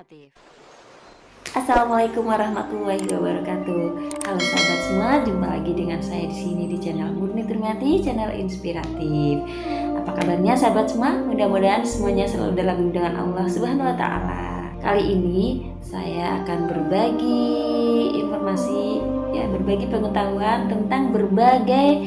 Inspiratif. Assalamualaikum warahmatullahi wabarakatuh. Halo sahabat semua, jumpa lagi dengan saya di sini di channel Murni Turmiati, channel inspiratif. Apa kabarnya sahabat semua? Mudah-mudahan semuanya selalu dalam lindungan Allah Subhanahu wa taala. Kali ini saya akan berbagi informasi, berbagi pengetahuan tentang berbagai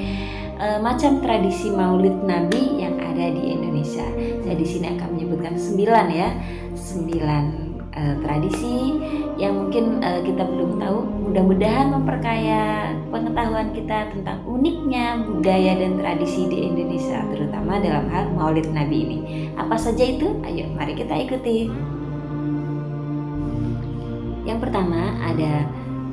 macam tradisi Maulid Nabi yang ada di Indonesia. Saya di sini akan menyebutkan 9 tradisi yang mungkin kita belum tahu. Mudah-mudahan memperkaya pengetahuan kita tentang uniknya budaya dan tradisi di Indonesia, terutama dalam hal Maulid Nabi ini. Apa saja itu? Ayo mari kita ikuti. Yang pertama ada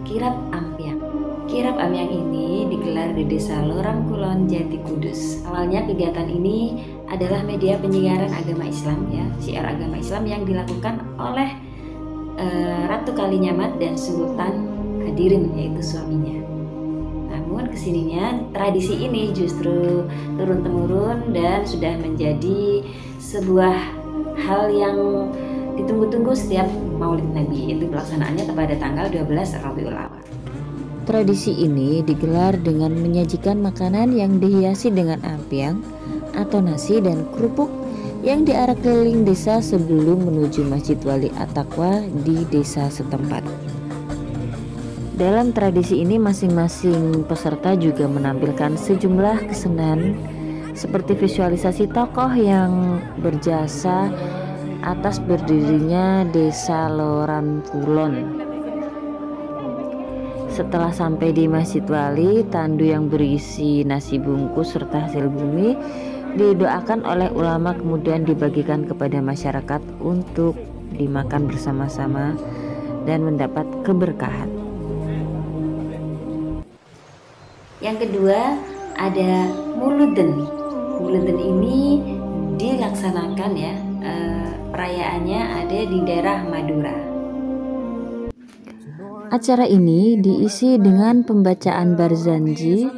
Kirab Ampiang. Kirab Ampiang ini digelar di Desa Lorang Kulon, Jati Kudus. Awalnya kegiatan ini adalah media penyiaran agama Islam, syiar agama Islam yang dilakukan oleh Ratu Kalinyamat dan Sultan Hadirin, yaitu suaminya. Namun kesininya tradisi ini justru turun-temurun dan sudah menjadi sebuah hal yang ditunggu-tunggu setiap Maulid Nabi, yaitu pelaksanaannya kepada tanggal 12 Rabiul Awal. Tradisi ini digelar dengan menyajikan makanan yang dihiasi dengan ampiang atau nasi dan kerupuk yang diarak keliling desa sebelum menuju Masjid Wali At-Taqwa di desa setempat. Dalam tradisi ini masing-masing peserta juga menampilkan sejumlah kesenian seperti visualisasi tokoh yang berjasa atas berdirinya Desa Lorang Kulon. Setelah sampai di Masjid Wali, tandu yang berisi nasi bungkus serta hasil bumi didoakan oleh ulama kemudian dibagikan kepada masyarakat untuk dimakan bersama-sama dan mendapat keberkahan. Yang kedua ada Muluden. Muluden ini dilaksanakan perayaannya ada di daerah Madura. Acara ini diisi dengan pembacaan barzanji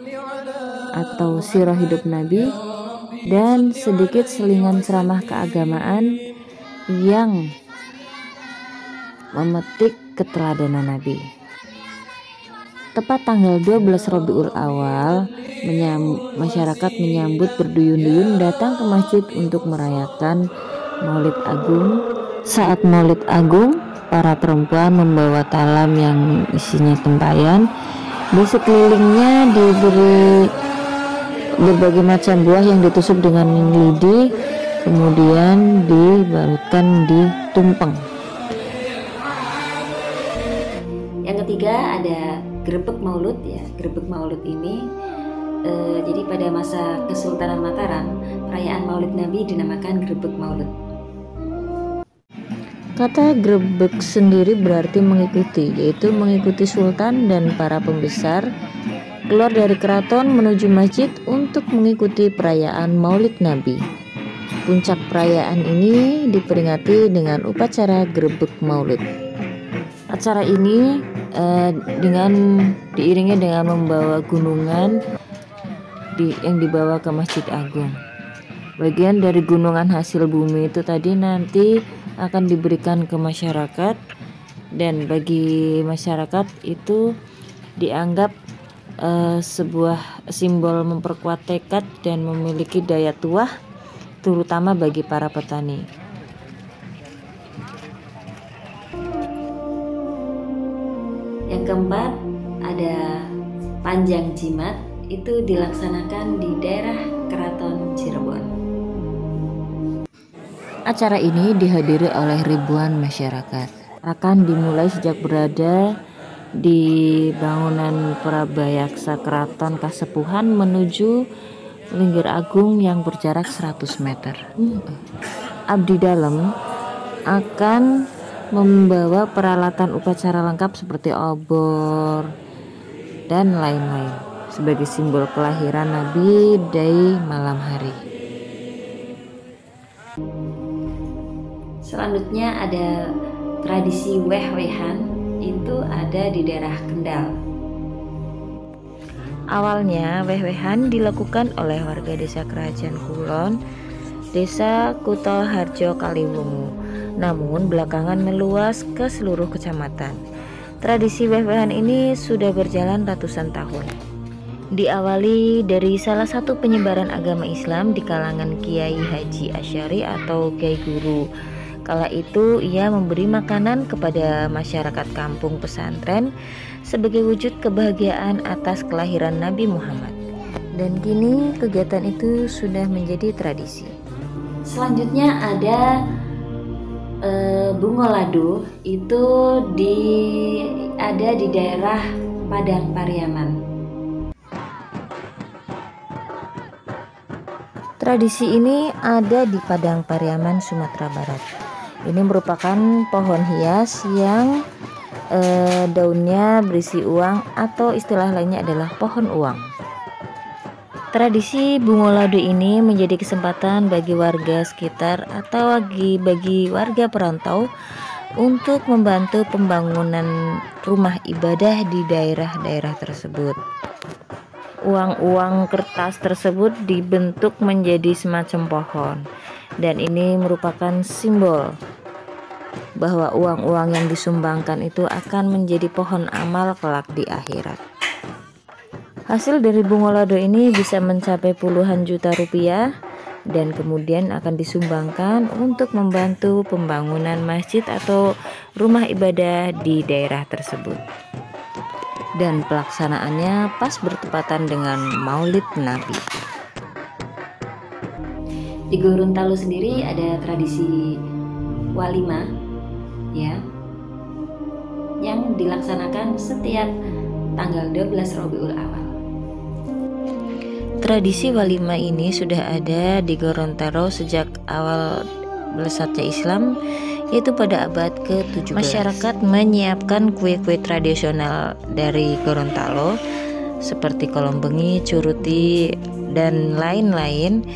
atau sirah hidup Nabi dan sedikit selingan ceramah keagamaan yang memetik keteladanan Nabi. Tepat tanggal 12 Rabiul Awal, masyarakat menyambut berduyun-duyun datang ke masjid untuk merayakan Maulid Agung. Saat Maulid Agung, para perempuan membawa talam yang isinya tempayan. Di sekelilingnya diberi berbagai macam buah yang ditusuk dengan lidi, kemudian dibalutkan di tumpeng. Yang ketiga ada Grebek Maulud. Grebek Maulud ini jadi pada masa Kesultanan Mataram, perayaan Maulid Nabi dinamakan Grebek Maulud. Kata grebek sendiri berarti mengikuti, yaitu mengikuti sultan dan para pembesar keluar dari keraton menuju masjid untuk mengikuti perayaan Maulid Nabi. Puncak perayaan ini diperingati dengan upacara Grebek Maulud. Acara ini diiringi dengan membawa gunungan yang dibawa ke Masjid Agung. Bagian dari gunungan hasil bumi itu tadi nanti akan diberikan ke masyarakat, dan bagi masyarakat itu dianggap sebuah simbol memperkuat tekad dan memiliki daya tuah, terutama bagi para petani. Yang keempat ada Panjang Jimat, itu dilaksanakan di daerah Keraton Cirebon. Acara ini dihadiri oleh ribuan masyarakat. Akan dimulai sejak berada di bangunan Prabayaksa Keraton Kasepuhan menuju Linggir Agung yang berjarak 100 meter. Abdi dalam akan membawa peralatan upacara lengkap seperti obor dan lain-lain sebagai simbol kelahiran Nabi dari malam hari. Selanjutnya ada tradisi weh-wehan, itu ada di daerah Kendal. Awalnya weh-wehan dilakukan oleh warga desa Kerajaan Kulon, desa Kuto Harjo Kaliwungu. namun belakangan meluas ke seluruh kecamatan. Tradisi weh-wehan ini sudah berjalan ratusan tahun. Diawali dari salah satu penyebaran agama Islam di kalangan Kiai Haji Asy'ari atau Kiai Guru. Kala itu ia memberi makanan kepada masyarakat kampung pesantren sebagai wujud kebahagiaan atas kelahiran Nabi Muhammad. Dan kini kegiatan itu sudah menjadi tradisi. Selanjutnya ada Bungolado, itu ada di daerah Padang Pariaman. Tradisi ini ada di Padang Pariaman, Sumatera Barat. Ini merupakan pohon hias yang daunnya berisi uang atau istilah lainnya adalah pohon uang. Tradisi Bungolado ini menjadi kesempatan bagi warga sekitar atau bagi warga perantau untuk membantu pembangunan rumah ibadah di daerah-daerah tersebut. Uang-uang kertas tersebut dibentuk menjadi semacam pohon, dan ini merupakan simbol bahwa uang-uang yang disumbangkan itu akan menjadi pohon amal kelak di akhirat. Hasil dari Bungolado ini bisa mencapai puluhan juta rupiah dan kemudian akan disumbangkan untuk membantu pembangunan masjid atau rumah ibadah di daerah tersebut. Dan pelaksanaannya pas bertepatan dengan Maulid Nabi. Di Gorontalo sendiri ada tradisi walima ya, yang dilaksanakan setiap tanggal 12 Rabiul Awal. Tradisi walima ini sudah ada di Gorontalo sejak awal melesatnya Islam, yaitu pada abad ke-17. Masyarakat menyiapkan kue-kue tradisional dari Gorontalo seperti kolom bengi, curuti, dan lain-lain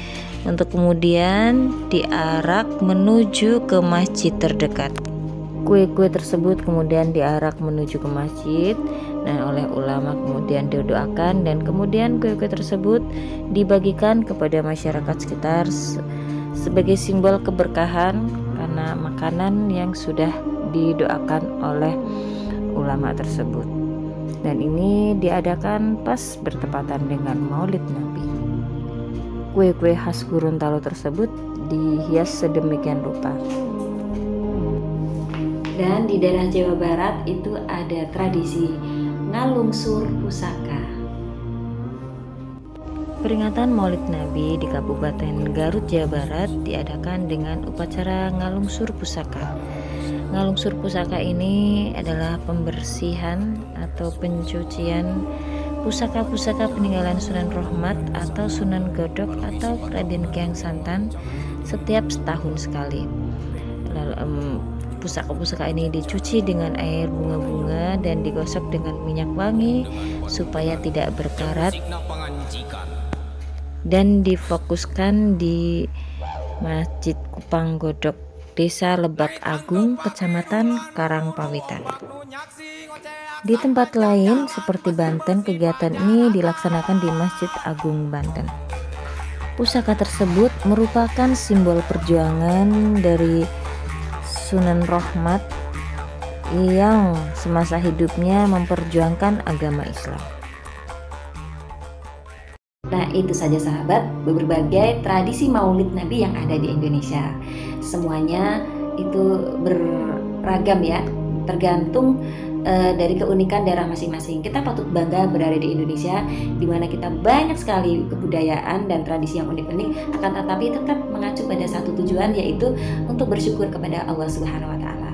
untuk kemudian diarak menuju ke masjid terdekat. Kue-kue tersebut kemudian diarak menuju ke masjid dan oleh ulama kemudian didoakan, dan kemudian kue-kue tersebut dibagikan kepada masyarakat sekitar sebagai simbol keberkahan karena makanan yang sudah didoakan oleh ulama tersebut. Dan ini diadakan pas bertepatan dengan Maulid Nabi. Kue-kue khas Gorontalo tersebut dihias sedemikian rupa. Dan di daerah Jawa Barat itu ada tradisi ngalungsur pusaka. Peringatan Maulid Nabi di Kabupaten Garut, Jawa Barat diadakan dengan upacara ngalungsur pusaka. Ngalungsur pusaka ini adalah pembersihan atau pencucian pusaka-pusaka peninggalan Sunan Rohmat atau Sunan Godok atau Raden Kiang Santan setiap setahun sekali. Lalu pusaka-pusaka ini dicuci dengan air bunga-bunga dan digosok dengan minyak wangi supaya tidak berkarat dan difokuskan di Masjid Kupang Godok, Desa Lebak Agung, Kecamatan Karangpawitan. Di tempat lain seperti Banten, kegiatan ini dilaksanakan di Masjid Agung Banten. Pusaka tersebut merupakan simbol perjuangan dari Sunan Rohmat yang semasa hidupnya memperjuangkan agama Islam. Nah, itu saja sahabat, berbagai tradisi Maulid Nabi yang ada di Indonesia. Semuanya itu beragam ya, tergantung dari keunikan daerah masing-masing. Kita patut bangga berada di Indonesia, di mana kita banyak sekali kebudayaan dan tradisi yang unik-unik, akan tetapi tetap mengacu pada satu tujuan, yaitu untuk bersyukur kepada Allah Subhanahu wa Ta'ala.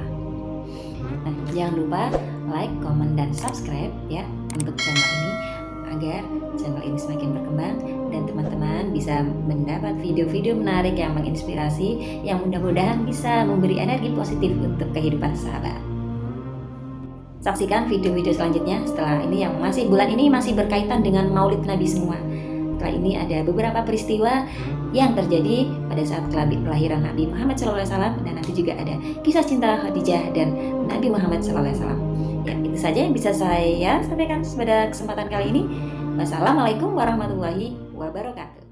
Nah, jangan lupa like, comment, dan subscribe ya untuk channel ini agar channel ini semakin berkembang dan teman-teman bisa mendapat video-video menarik yang menginspirasi, yang mudah-mudahan bisa memberi energi positif untuk kehidupan sahabat. Saksikan video-video selanjutnya setelah ini yang bulan ini masih berkaitan dengan Maulid Nabi semua. Setelah ini ada beberapa peristiwa yang terjadi pada saat kelahiran Nabi Muhammad SAW, dan nanti juga ada kisah cinta Khadijah dan Nabi Muhammad SAW. Ya, itu saja yang bisa saya sampaikan pada kesempatan kali ini. Wassalamualaikum warahmatullahi wabarakatuh.